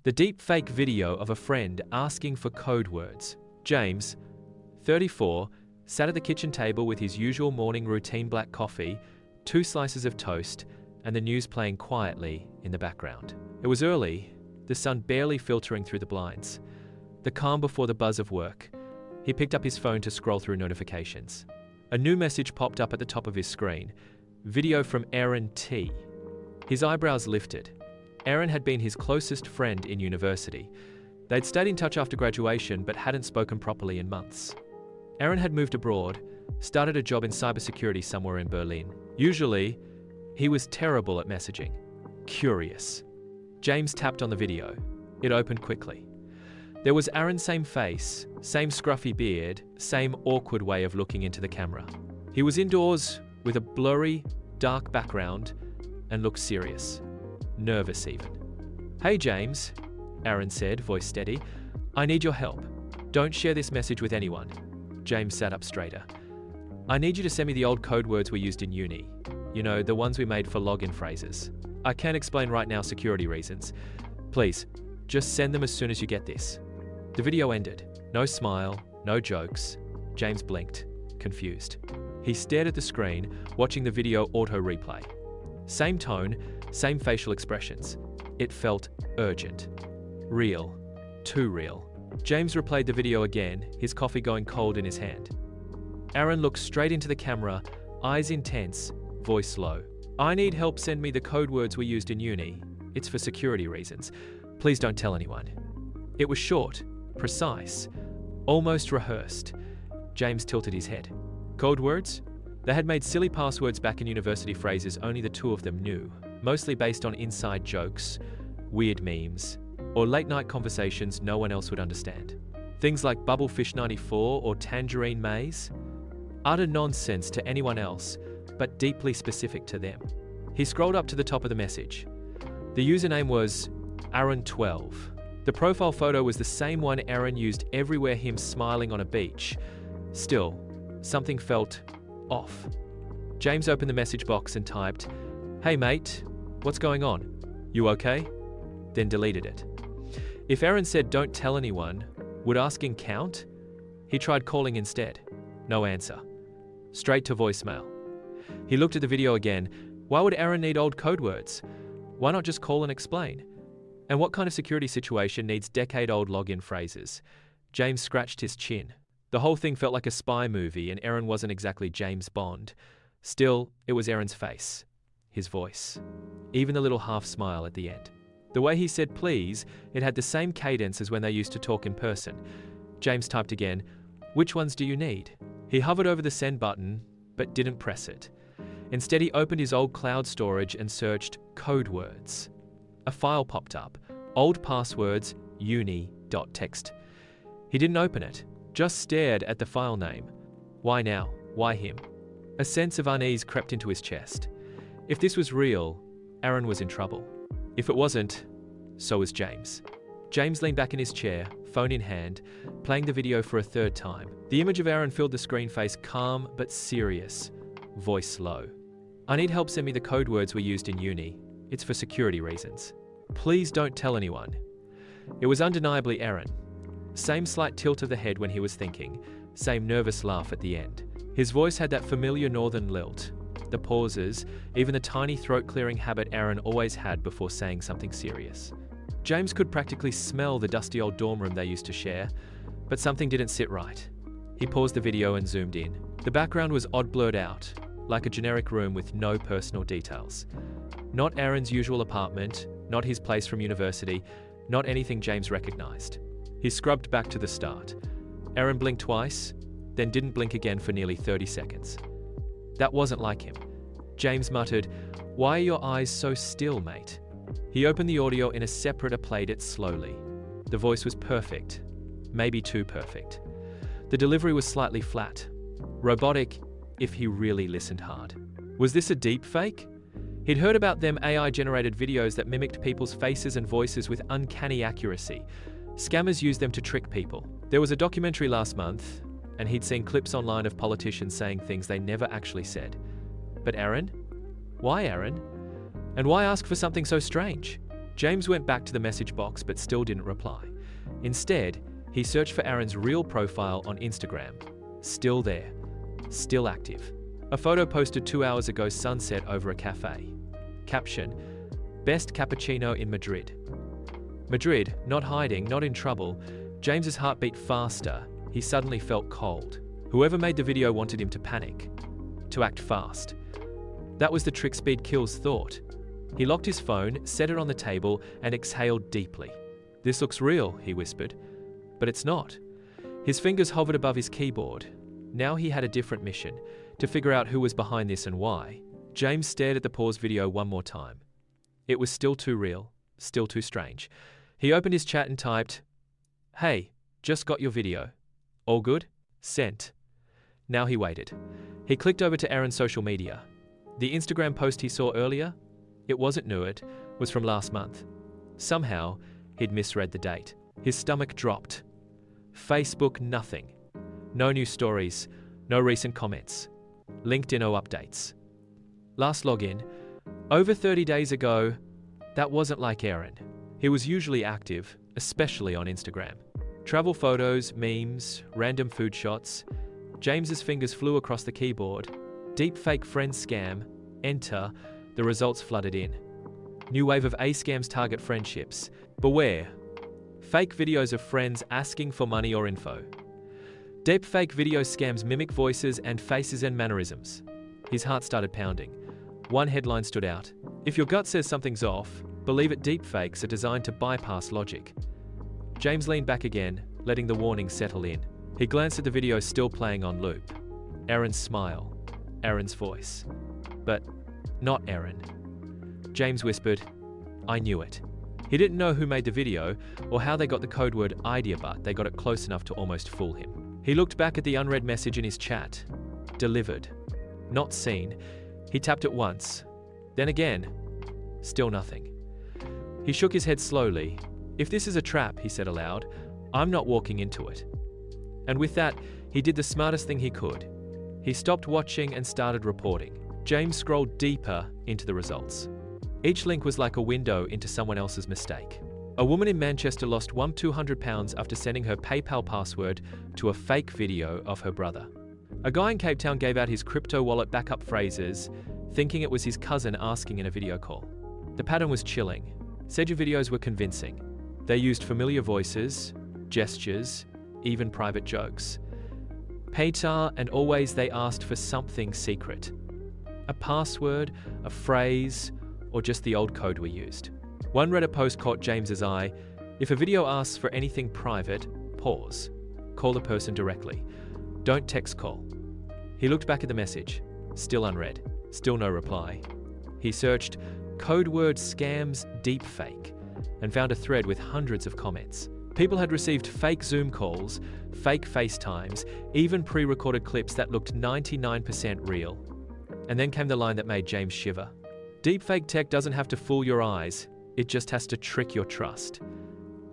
The deepfake video of a friend asking for code words. James, 34, sat at the kitchen table with his usual morning routine black coffee, 2 slices of toast, and the news playing quietly in the background. It was early, the sun barely filtering through the blinds. The calm before the buzz of work. He picked up his phone to scroll through notifications. A new message popped up at the top of his screen. Video from Aaron T. His eyebrows lifted. Aaron had been his closest friend in university. They'd stayed in touch after graduation but hadn't spoken properly in months. Aaron had moved abroad, started a job in cybersecurity somewhere in Berlin. Usually, he was terrible at messaging. Curious. James tapped on the video. It opened quickly. There was Aaron's same face, same scruffy beard, same awkward way of looking into the camera. He was indoors with a blurry, dark background and looked serious. Nervous even. "Hey James," Aaron said, voice steady. "I need your help. Don't share this message with anyone." James sat up straighter. "I need you to send me the old code words we used in uni. You know, the ones we made for login phrases. I can't explain right now, security reasons. Please, just send them as soon as you get this." The video ended. No smile, no jokes. James blinked, confused. He stared at the screen, watching the video auto-replay. Same tone, same facial expressions. It felt urgent. Real. Too real. James replayed the video again, his coffee going cold in his hand. Aaron looked straight into the camera, eyes intense, voice low. "I need help, send me the code words we used in uni. It's for security reasons. Please don't tell anyone." It was short, precise, almost rehearsed. James tilted his head. Code words? They had made silly passwords back in university, phrases only the two of them knew, mostly based on inside jokes, weird memes, or late-night conversations no one else would understand. Things like Bubblefish 94 or Tangerine Maze. Utter nonsense to anyone else, but deeply specific to them. He scrolled up to the top of the message. The username was Aaron12. The profile photo was the same one Aaron used everywhere, him smiling on a beach. Still, something felt off. James opened the message box and typed, "Hey mate, what's going on? You okay?" Then deleted it. If Aaron said don't tell anyone, would asking count? He tried calling instead. No answer. Straight to voicemail. He looked at the video again. Why would Aaron need old code words? Why not just call and explain? And what kind of security situation needs decade-old login phrases? James scratched his chin. The whole thing felt like a spy movie, and Aaron wasn't exactly James Bond. Still, it was Aaron's face, his voice, even the little half smile at the end. The way he said please, it had the same cadence as when they used to talk in person. James typed again, "Which ones do you need?" He hovered over the send button, but didn't press it. Instead, he opened his old cloud storage and searched code words. A file popped up, old passwords, uni.txt. He didn't open it, just stared at the file name. Why now? Why him? A sense of unease crept into his chest. If this was real, Aaron was in trouble. If it wasn't, so was James. James leaned back in his chair, phone in hand, playing the video for a third time. The image of Aaron filled the screen, face calm but serious, voice low. "I need help, send me the code words we used in uni. It's for security reasons. Please don't tell anyone." It was undeniably Aaron. Same slight tilt of the head when he was thinking, same nervous laugh at the end. His voice had that familiar northern lilt, the pauses, even the tiny throat-clearing habit Aaron always had before saying something serious. James could practically smell the dusty old dorm room they used to share, but something didn't sit right. He paused the video and zoomed in. The background was odd, blurred out, like a generic room with no personal details. Not Aaron's usual apartment, not his place from university, not anything James recognized. He scrubbed back to the start. Aaron blinked twice, then didn't blink again for nearly 30 seconds. That wasn't like him. James muttered, "Why are your eyes so still, mate?" He opened the audio in a separator, played it slowly. The voice was perfect, maybe too perfect. The delivery was slightly flat, robotic if he really listened hard. Was this a deep fake? He'd heard about them AI-generated videos that mimicked people's faces and voices with uncanny accuracy. Scammers used them to trick people. There was a documentary last month, and he'd seen clips online of politicians saying things they never actually said. But Aaron? Why Aaron? And why ask for something so strange? James went back to the message box but still didn't reply. Instead, he searched for Aaron's real profile on Instagram. Still there. Still active. A photo posted 2 hours ago sunset over a cafe. Caption: "Best cappuccino in Madrid." Madrid, not hiding, not in trouble. James's heart beat faster. He suddenly felt cold. Whoever made the video wanted him to panic, to act fast. That was the trick speed kills thought. He locked his phone, set it on the table, and exhaled deeply. "This looks real," he whispered. But it's not. His fingers hovered above his keyboard. Now he had a different mission: to figure out who was behind this and why. James stared at the paused video one more time. It was still too real, still too strange. He opened his chat and typed, "Hey, just got your video. All good? Sent." Now he waited. He clicked over to Aaron's social media. The Instagram post he saw earlier, it wasn't new, it was from last month. Somehow, he'd misread the date. His stomach dropped. Facebook, nothing. No new stories, no recent comments. LinkedIn, no updates. Last login, over 30 days ago. That wasn't like Aaron. He was usually active, especially on Instagram. Travel photos, memes, random food shots. James's fingers flew across the keyboard. Deepfake friend scam. Enter. The results flooded in. New wave of scams target friendships. Beware. Fake videos of friends asking for money or info. Deepfake video scams mimic voices and faces and mannerisms. His heart started pounding. One headline stood out: "If your gut says something's off, believe it. Deepfakes are designed to bypass logic." James leaned back again, letting the warning settle in. He glanced at the video still playing on loop. Aaron's smile. Aaron's voice. But not Aaron. James whispered, "I knew it." He didn't know who made the video or how they got the code word idea, but they got it close enough to almost fool him. He looked back at the unread message in his chat. Delivered. Not seen. He tapped it once. Then again. Still nothing. He shook his head slowly. "If this is a trap," he said aloud, "I'm not walking into it." And with that, he did the smartest thing he could. He stopped watching and started reporting. James scrolled deeper into the results. Each link was like a window into someone else's mistake. A woman in Manchester lost £200 after sending her PayPal password to a fake video of her brother. A guy in Cape Town gave out his crypto wallet backup phrases, thinking it was his cousin asking in a video call. The pattern was chilling. Said your videos were convincing. They used familiar voices, gestures, even private jokes. Paytar, and always they asked for something secret. A password, a phrase, or just the old code we used. One Reddit post caught James's eye. "If a video asks for anything private, pause. Call the person directly. Don't text call." He looked back at the message. Still unread. Still no reply. He searched code word scams deepfake and found a thread with hundreds of comments. People had received fake Zoom calls, fake FaceTimes, even pre-recorded clips that looked 99% real. And then came the line that made James shiver. Deepfake tech doesn't have to fool your eyes, it just has to trick your trust.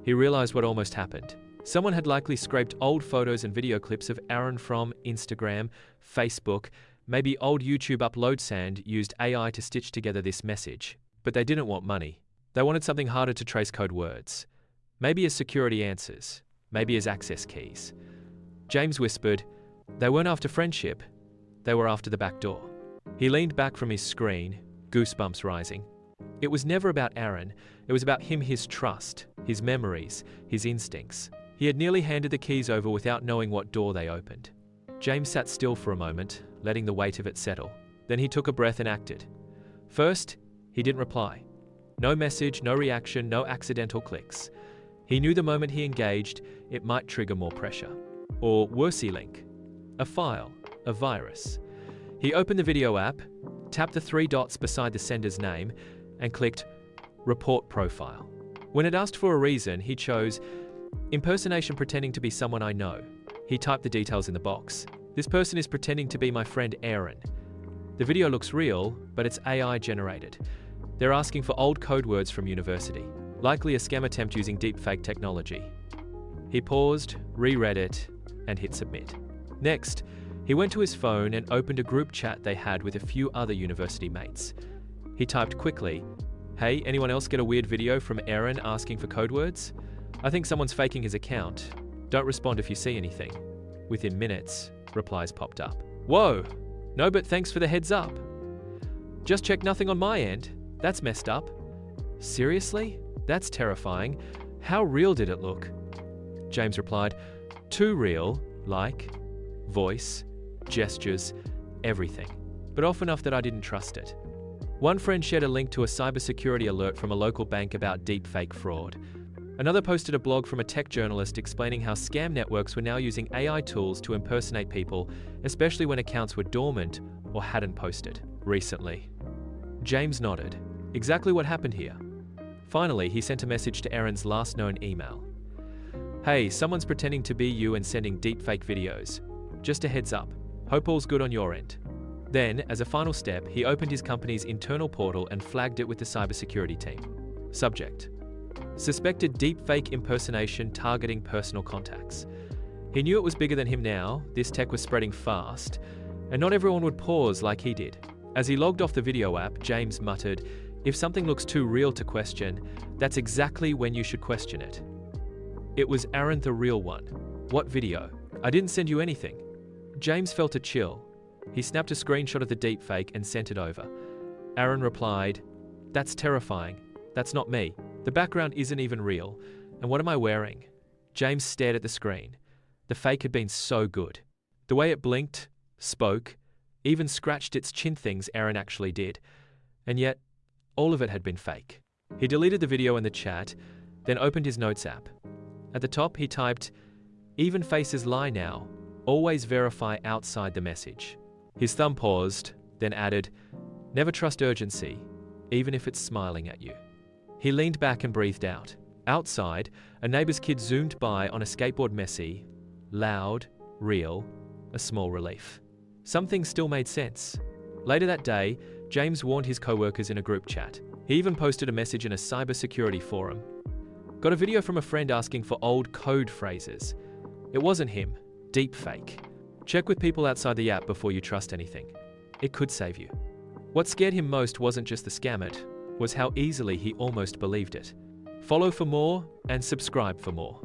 He realized what almost happened. Someone had likely scraped old photos and video clips of Aaron from Instagram, Facebook, maybe old YouTube upload sand, used AI to stitch together this message. But they didn't want money. They wanted something harder to trace code words. Maybe as security answers, maybe as access keys. James whispered, "They weren't after friendship, they were after the back door." He leaned back from his screen, goosebumps rising. It was never about Aaron, it was about him, his trust, his memories, his instincts. He had nearly handed the keys over without knowing what door they opened. James sat still for a moment, letting the weight of it settle. Then he took a breath and acted. First, he didn't reply. No message, no reaction, no accidental clicks. He knew the moment he engaged, it might trigger more pressure. Or worse, link. A file, a virus. He opened the video app, tapped the 3 dots beside the sender's name, and clicked Report Profile. When it asked for a reason, he chose Impersonation pretending to be someone I know. He typed the details in the box. This person is pretending to be my friend Aaron. The video looks real, but it's AI generated. They're asking for old code words from university, likely a scam attempt using deepfake technology. He paused, reread it, and hit submit. Next, he went to his phone and opened a group chat they had with a few other university mates. He typed quickly, Hey, anyone else get a weird video from Aaron asking for code words? I think someone's faking his account. Don't respond if you see anything. Within minutes, replies popped up. Whoa! No, but thanks for the heads up. Just check nothing on my end. That's messed up. Seriously? That's terrifying. How real did it look? James replied, too real, like voice, gestures, everything. But off enough that I didn't trust it. One friend shared a link to a cybersecurity alert from a local bank about deepfake fraud. Another posted a blog from a tech journalist explaining how scam networks were now using AI tools to impersonate people, especially when accounts were dormant or hadn't posted recently. James nodded. Exactly what happened here. Finally, he sent a message to Aaron's last known email. Hey, someone's pretending to be you and sending deepfake videos. Just a heads up. Hope all's good on your end. Then, as a final step, he opened his company's internal portal and flagged it with the cybersecurity team. Subject: suspected deepfake impersonation targeting personal contacts. He knew it was bigger than him now, this tech was spreading fast, and not everyone would pause like he did. As he logged off the video app, James muttered, if something looks too real to question, that's exactly when you should question it. It was Aaron the real one. What video? I didn't send you anything. James felt a chill. He snapped a screenshot of the deepfake and sent it over. Aaron replied, that's terrifying. That's not me. The background isn't even real. And what am I wearing? James stared at the screen. The fake had been so good. The way it blinked, spoke, even scratched its chin, things Aaron actually did. And yet, all of it had been fake. He deleted the video and the chat, then opened his notes app. At the top, he typed, even faces lie now. Always verify outside the message. His thumb paused, then added, never trust urgency, even if it's smiling at you. He leaned back and breathed out. Outside, a neighbor's kid zoomed by on a skateboard, messy, loud, real, a small relief. Some things still made sense. Later that day, James warned his co-workers in a group chat. He even posted a message in a cybersecurity forum. Got a video from a friend asking for old code phrases. It wasn't him. Deepfake. Check with people outside the app before you trust anything. It could save you. What scared him most wasn't just the scam, it was how easily he almost believed it. Follow for more and subscribe for more.